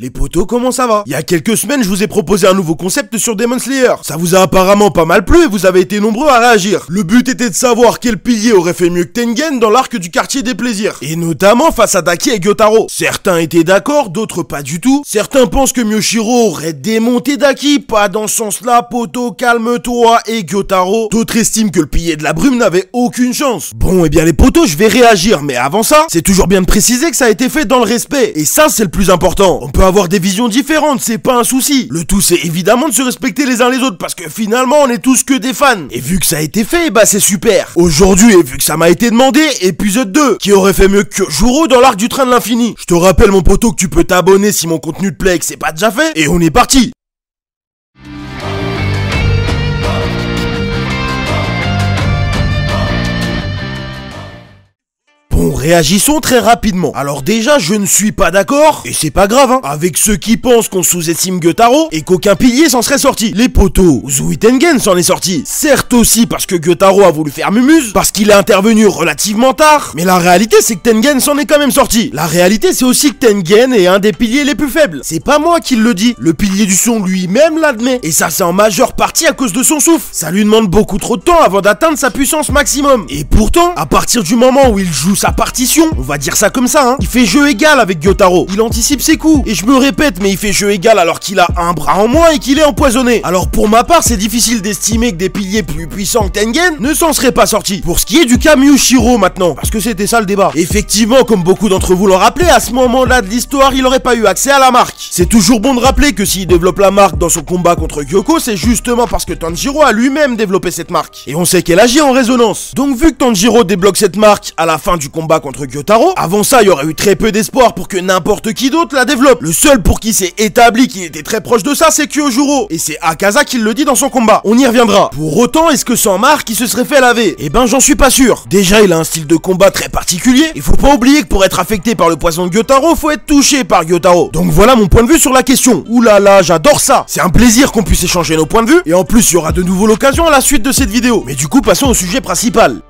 Les potos, comment ça va? Il y a quelques semaines, je vous ai proposé un nouveau concept sur Demon Slayer. Ça vous a apparemment pas mal plu et vous avez été nombreux à réagir. Le but était de savoir quel pilier aurait fait mieux que Tengen dans l'arc du quartier des plaisirs. Et notamment face à Daki et Gyotaro. Certains étaient d'accord, d'autres pas du tout. Certains pensent que Miyoshiro aurait démonté Daki, pas dans ce sens-là, poto, calme-toi et Gyotaro. D'autres estiment que le pilier de la brume n'avait aucune chance. Bon, eh bien les potos, je vais réagir, mais avant ça, c'est toujours bien de préciser que ça a été fait dans le respect. Et ça, c'est le plus important. On peut avoir des visions différentes, c'est pas un souci. Le tout, c'est évidemment de se respecter les uns les autres, parce que finalement, on est tous que des fans. Et vu que ça a été fait, bah c'est super. Aujourd'hui, et vu que ça m'a été demandé, épisode 2, qui aurait fait mieux que Kyojuro dans l'arc du train de l'infini. Je te rappelle mon poteau que tu peux t'abonner si mon contenu te plaît et que c'est pas déjà fait, et on est parti. Bon, réagissons très rapidement. Alors déjà, je ne suis pas d'accord, et c'est pas grave, hein, avec ceux qui pensent qu'on sous-estime Gyotaro et qu'aucun pilier s'en serait sorti. Les potos, Uzui Tengen s'en est sorti. Certes aussi parce que Gyotaro a voulu faire mumuse, parce qu'il est intervenu relativement tard, mais la réalité c'est que Tengen s'en est quand même sorti. La réalité c'est aussi que Tengen est un des piliers les plus faibles. C'est pas moi qui le dis, le pilier du son lui-même l'admet, et ça c'est en majeure partie à cause de son souffle. Ça lui demande beaucoup trop de temps avant d'atteindre sa puissance maximum. Et pourtant, à partir du moment où il joue sa partition, on va dire ça comme ça, hein, il fait jeu égal avec Gyotaro. Il anticipe ses coups. Et je me répète, mais il fait jeu égal alors qu'il a un bras en moins et qu'il est empoisonné. Alors pour ma part, c'est difficile d'estimer que des piliers plus puissants que Tengen ne s'en seraient pas sortis. Pour ce qui est du cas Miyoshiro maintenant, parce que c'était ça le débat. Effectivement, comme beaucoup d'entre vous l'ont rappelé, à ce moment-là de l'histoire, il aurait pas eu accès à la marque. C'est toujours bon de rappeler que s'il développe la marque dans son combat contre Gyoko, c'est justement parce que Tanjiro a lui-même développé cette marque. Et on sait qu'elle agit en résonance. Donc vu que Tanjiro débloque cette marque à la fin du combat contre Gyotaro, avant ça il y aurait eu très peu d'espoir pour que n'importe qui d'autre la développe. Le seul pour qui c'est établi qu'il était très proche de ça, c'est Kyojuro, et c'est Akaza qui le dit dans son combat. On y reviendra. Pour autant, est-ce que sans marque il se serait fait laver? Eh ben j'en suis pas sûr. Déjà il a un style de combat très particulier, il faut pas oublier que pour être affecté par le poison de Gyotaro, faut être touché par Gyotaro. Donc voilà mon point de vue sur la question. Oulala, j'adore ça. C'est un plaisir qu'on puisse échanger nos points de vue, et en plus il y aura de nouveau l'occasion à la suite de cette vidéo. Mais du coup passons au sujet principal.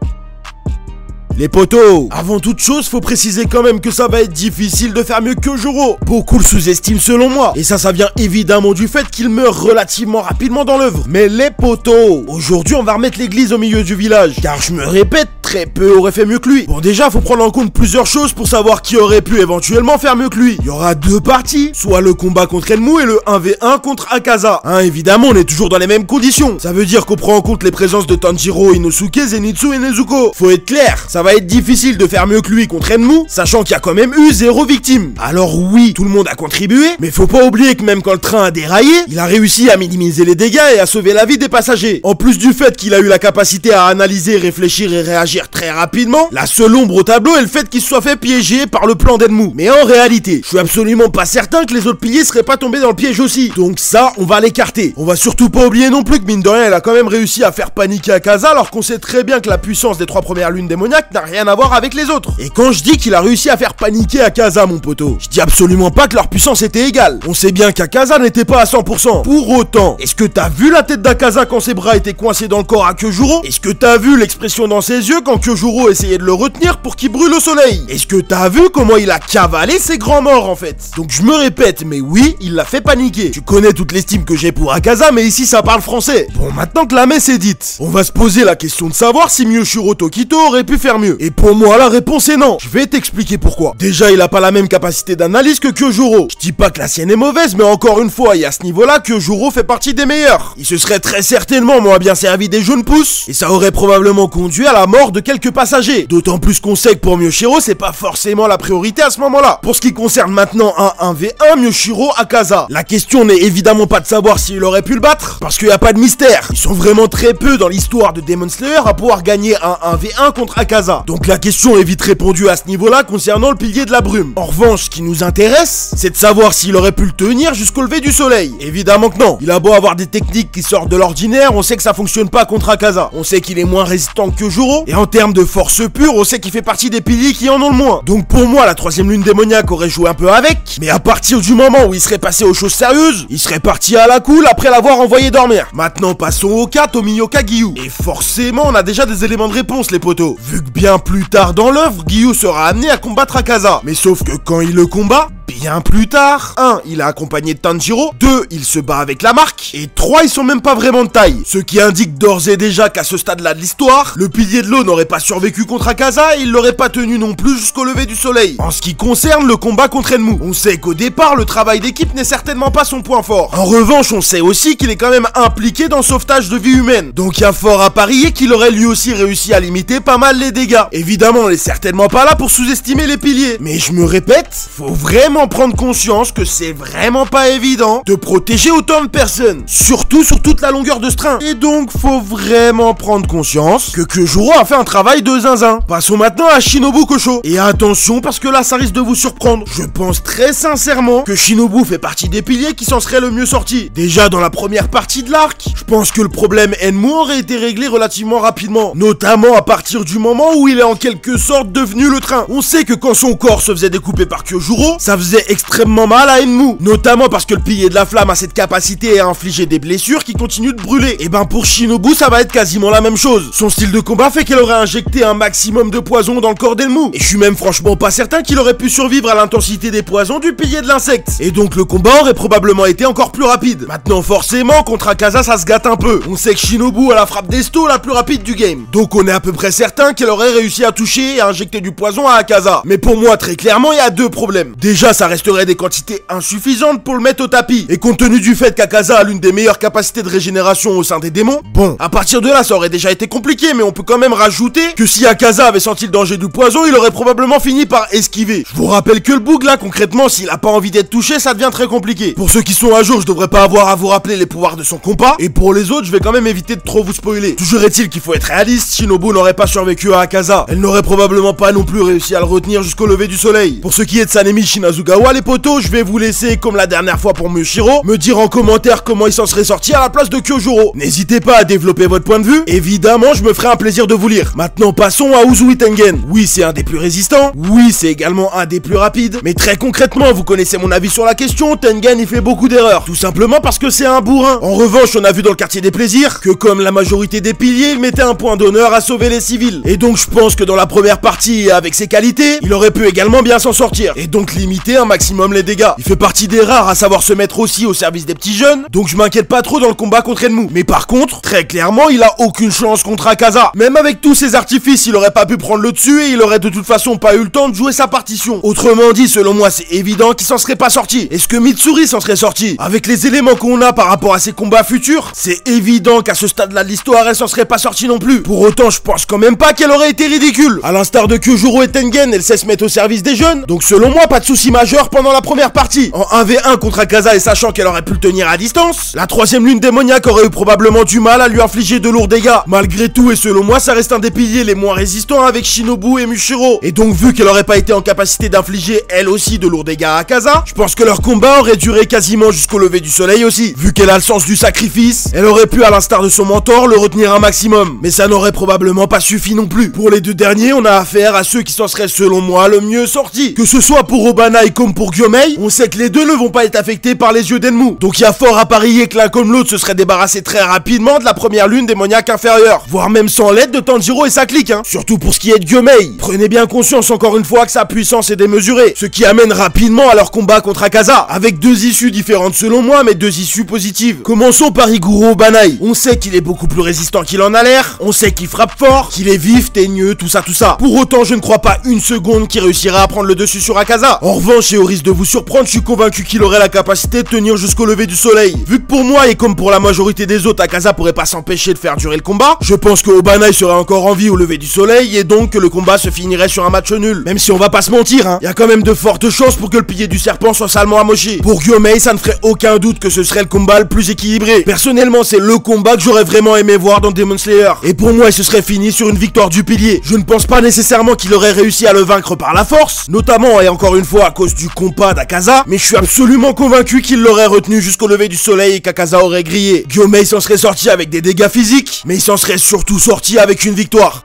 Les potos, avant toute chose, faut préciser quand même que ça va être difficile de faire mieux que Kyojuro. Beaucoup le sous-estiment selon moi, et ça vient évidemment du fait qu'il meurt relativement rapidement dans l'œuvre. Mais les potos, aujourd'hui on va remettre l'église au milieu du village, car je me répète, très peu aurait fait mieux que lui. Bon déjà, faut prendre en compte plusieurs choses pour savoir qui aurait pu éventuellement faire mieux que lui. Il y aura deux parties, soit le combat contre Enmu et le 1v1 contre Akaza. Hein, évidemment, on est toujours dans les mêmes conditions. Ça veut dire qu'on prend en compte les présences de Tanjiro, Inosuke, Zenitsu et Nezuko. Faut être clair, ça va être difficile de faire mieux que lui contre Enmu, sachant qu'il y a quand même eu 0 victime. Alors oui, tout le monde a contribué, mais faut pas oublier que même quand le train a déraillé, il a réussi à minimiser les dégâts et à sauver la vie des passagers. En plus du fait qu'il a eu la capacité à analyser, réfléchir et réagir très rapidement, la seule ombre au tableau est le fait qu'il se soit fait piéger par le plan d'Enmu. Mais en réalité, je suis absolument pas certain que les autres piliers seraient pas tombés dans le piège aussi. Donc ça, on va l'écarter. On va surtout pas oublier non plus que mine de rien, elle a quand même réussi à faire paniquer Akaza, alors qu'on sait très bien que la puissance des 3 premières lunes démoniaques n'a rien à voir avec les autres. Et quand je dis qu'il a réussi à faire paniquer Akaza, mon poteau, je dis absolument pas que leur puissance était égale. On sait bien qu'Akaza n'était pas à 100%. Pour autant, est-ce que t'as vu la tête d'Akaza quand ses bras étaient coincés dans le corps à Kyojuro? Est-ce que t'as vu l'expression dans ses yeux quand Kyojuro essayait de le retenir pour qu'il brûle au soleil? Est-ce que t'as vu comment il a cavalé ses grands morts en fait? Donc je me répète, mais oui, il l'a fait paniquer. Tu connais toute l'estime que j'ai pour Akaza, mais ici ça parle français. Bon, maintenant que la messe est dite, on va se poser la question de savoir si Miyoshiro Tokito aurait pu faire mieux. Et pour moi, la réponse est non. Je vais t'expliquer pourquoi. Déjà, il a pas la même capacité d'analyse que Kyojuro. Je dis pas que la sienne est mauvaise, mais encore une fois, et à ce niveau-là, Kyojuro fait partie des meilleurs. Il se serait très certainement moins bien servi des jeunes pousses, et ça aurait probablement conduit à la mort de quelques passagers. D'autant plus qu'on sait que pour Miyoshiro, c'est pas forcément la priorité à ce moment-là. Pour ce qui concerne maintenant un 1v1, Miyoshiro Akaza, la question n'est évidemment pas de savoir s'il aurait pu le battre, parce qu'il n'y a pas de mystère. Ils sont vraiment très peu dans l'histoire de Demon Slayer à pouvoir gagner un 1v1 contre Akaza. Donc la question est vite répondue à ce niveau-là concernant le pilier de la brume. En revanche, ce qui nous intéresse, c'est de savoir s'il aurait pu le tenir jusqu'au lever du soleil. Évidemment que non. Il a beau avoir des techniques qui sortent de l'ordinaire, on sait que ça fonctionne pas contre Akaza. On sait qu'il est moins résistant que Kyojuro, et en termes de force pure, on sait qu'il fait partie des piliers qui en ont le moins. Donc pour moi, la 3ème lune démoniaque aurait joué un peu avec, mais à partir du moment où il serait passé aux choses sérieuses, il serait parti à la cool après l'avoir envoyé dormir. Maintenant, passons au cas Tomioka Giyu. Et forcément, on a déjà des éléments de réponse, les potos. Vu que bien plus tard dans l'œuvre, Giyu sera amené à combattre Akaza. Mais sauf que quand il le combat, Bien plus tard, 1. Il est accompagné de Tanjiro, 2. Il se bat avec la marque, et 3. Ils sont même pas vraiment de taille. Ce qui indique d'ores et déjà qu'à ce stade-là de l'histoire, le pilier de l'eau n'aurait pas survécu contre Akaza et il l'aurait pas tenu non plus jusqu'au lever du soleil. En ce qui concerne le combat contre Enmu, on sait qu'au départ, le travail d'équipe n'est certainement pas son point fort. En revanche, on sait aussi qu'il est quand même impliqué dans le sauvetage de vie humaine. Donc il y a fort à parier qu'il aurait lui aussi réussi à limiter pas mal les dégâts. Évidemment, on est certainement pas là pour sous-estimer les piliers. Mais je me répète, faut vraiment prendre conscience que c'est vraiment pas évident de protéger autant de personnes. Surtout sur toute la longueur de ce train. Et donc, faut vraiment prendre conscience que Kyojuro a fait un travail de zinzin. Passons maintenant à Shinobu Kosho. Et attention, parce que là, ça risque de vous surprendre. Je pense très sincèrement que Shinobu fait partie des piliers qui s'en seraient le mieux sortis. Déjà, dans la première partie de l'arc, je pense que le problème Enmu aurait été réglé relativement rapidement. Notamment à partir du moment où il est en quelque sorte devenu le train. On sait que quand son corps se faisait découper par Kyojuro, ça faisait extrêmement mal à Enmu. Notamment parce que le pilier de la flamme a cette capacité à infliger des blessures qui continuent de brûler. Et ben pour Shinobu, ça va être quasiment la même chose. Son style de combat fait qu'elle aurait injecté un maximum de poison dans le corps d'Enmu. Et je suis même franchement pas certain qu'il aurait pu survivre à l'intensité des poisons du pilier de l'insecte. Et donc le combat aurait probablement été encore plus rapide. Maintenant forcément, contre Akaza, ça se gâte un peu. On sait que Shinobu a la frappe d'Esto la plus rapide du game. Donc on est à peu près certain qu'elle aurait réussi à toucher et à injecter du poison à Akaza. Mais pour moi, très clairement, il y a deux problèmes. Déjà, ça resterait des quantités insuffisantes pour le mettre au tapis. Et compte tenu du fait qu'Akaza a l'une des meilleures capacités de régénération au sein des démons, bon, à partir de là, ça aurait déjà été compliqué, mais on peut quand même rajouter que si Akaza avait senti le danger du poison, il aurait probablement fini par esquiver. Je vous rappelle que le bug là, concrètement, s'il a pas envie d'être touché, ça devient très compliqué. Pour ceux qui sont à jour, je devrais pas avoir à vous rappeler les pouvoirs de son compas, et pour les autres, je vais quand même éviter de trop vous spoiler. Toujours est-il qu'il faut être réaliste, Shinobu n'aurait pas survécu à Akaza. Elle n'aurait probablement pas non plus réussi à le retenir jusqu'au lever du soleil. Pour ce qui est de Sanemi Shinazugawa, les potos, je vais vous laisser, comme la dernière fois pour Mushiro, me dire en commentaire comment il s'en serait sorti à la place de Kyojuro. N'hésitez pas à développer votre point de vue, évidemment, je me ferai un plaisir de vous lire. Maintenant, passons à Uzui Tengen. Oui, c'est un des plus résistants, oui, c'est également un des plus rapides, mais très concrètement, vous connaissez mon avis sur la question, Tengen il fait beaucoup d'erreurs, tout simplement parce que c'est un bourrin. En revanche, on a vu dans le quartier des plaisirs que comme la majorité des piliers, il mettait un point d'honneur à sauver les civils. Et donc je pense que dans la première partie, avec ses qualités, il aurait pu également bien s'en sortir, et donc limiter un maximum les dégâts. Il fait partie des rares à savoir se mettre aussi au service des petits jeunes, donc je m'inquiète pas trop dans le combat contre Enmu. Mais par contre, très clairement, il a aucune chance contre Akaza. Même avec tous ses artifices, il aurait pas pu prendre le dessus et il aurait de toute façon pas eu le temps de jouer sa partition. Autrement dit, selon moi, c'est évident qu'il s'en serait pas sorti. Est-ce que Mitsuri s'en serait sorti? Avec les éléments qu'on a par rapport à ses combats futurs, c'est évident qu'à ce stade-là de l'histoire, elle s'en serait pas sortie non plus. Pour autant, je pense quand même pas qu'elle aurait été ridicule. À l'instar de Kyojuro et Tengen, elle sait se mettre au service des jeunes, donc selon moi, pas de souci majeur pendant la première partie. En 1v1 contre Akaza et sachant qu'elle aurait pu le tenir à distance, la troisième lune démoniaque aurait eu probablement du mal à lui infliger de lourds dégâts. Malgré tout, et selon moi, ça reste un des piliers les moins résistants avec Shinobu et Mushiro. Et donc, vu qu'elle aurait pas été en capacité d'infliger elle aussi de lourds dégâts à Akaza, je pense que leur combat aurait duré quasiment jusqu'au lever du soleil aussi. Vu qu'elle a le sens du sacrifice, elle aurait pu, à l'instar de son mentor, le retenir un maximum. Mais ça n'aurait probablement pas suffi non plus. Pour les deux derniers, on a affaire à ceux qui s'en seraient, selon moi, le mieux sortis. Que ce soit pour Obanai comme pour Gyomei, on sait que les deux ne vont pas être affectés par les yeux d'Enmu. Donc il y a fort à parier que l'un comme l'autre se serait débarrassé très rapidement de la première lune démoniaque inférieure. Voire même sans l'aide de Tanjiro et sa clique, hein. Surtout pour ce qui est de Gyomei. Prenez bien conscience encore une fois que sa puissance est démesurée. Ce qui amène rapidement à leur combat contre Akaza. Avec deux issues différentes selon moi, mais deux issues positives. Commençons par Iguro Obanai. On sait qu'il est beaucoup plus résistant qu'il en a l'air. On sait qu'il frappe fort, qu'il est vif, teigneux, tout ça. Pour autant, je ne crois pas une seconde qu'il réussira à prendre le dessus sur Akaza. En revanche, et au risque de vous surprendre, je suis convaincu qu'il aurait la capacité de tenir jusqu'au lever du soleil. Vu que pour moi, et comme pour la majorité des autres, Akaza pourrait pas s'empêcher de faire durer le combat, je pense que Obanai serait encore en vie au lever du soleil, et donc que le combat se finirait sur un match nul. Même si on va pas se mentir, hein, y a quand même de fortes chances pour que le pilier du serpent soit salement amoché. Pour Gyomei, ça ne ferait aucun doute que ce serait le combat le plus équilibré. Personnellement, c'est le combat que j'aurais vraiment aimé voir dans Demon Slayer. Et pour moi, il se serait fini sur une victoire du pilier. Je ne pense pas nécessairement qu'il aurait réussi à le vaincre par la force, notamment et encore une fois à cause du compas d'Akaza, mais je suis absolument convaincu qu'il l'aurait retenu jusqu'au lever du soleil et qu'Akaza aurait grillé. Gyomei s'en serait sorti avec des dégâts physiques, mais il s'en serait surtout sorti avec une victoire.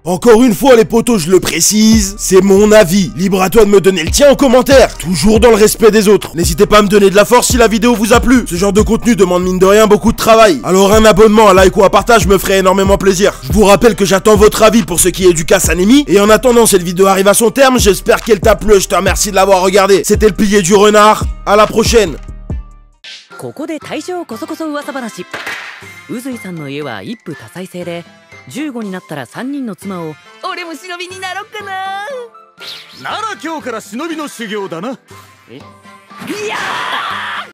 Encore une fois les potos, je le précise, c'est mon avis. Libre à toi de me donner le tien en commentaire, toujours dans le respect des autres. N'hésitez pas à me donner de la force si la vidéo vous a plu. Ce genre de contenu demande mine de rien beaucoup de travail. Alors un abonnement, un like ou un partage me ferait énormément plaisir. Je vous rappelle que j'attends votre avis pour ce qui est du cas Sanemi. Et en attendant, cette vidéo arrive à son terme, j'espère qu'elle t'a plu, je te remercie de l'avoir regardé. C'était le pilier du renard, à la prochaine. ここで大正こそこそ噂話。宇髄さんの家は一夫多妻制で、15になったら3人の妻を俺も忍びになろっかな。なら今日から忍びの修行だな。いやー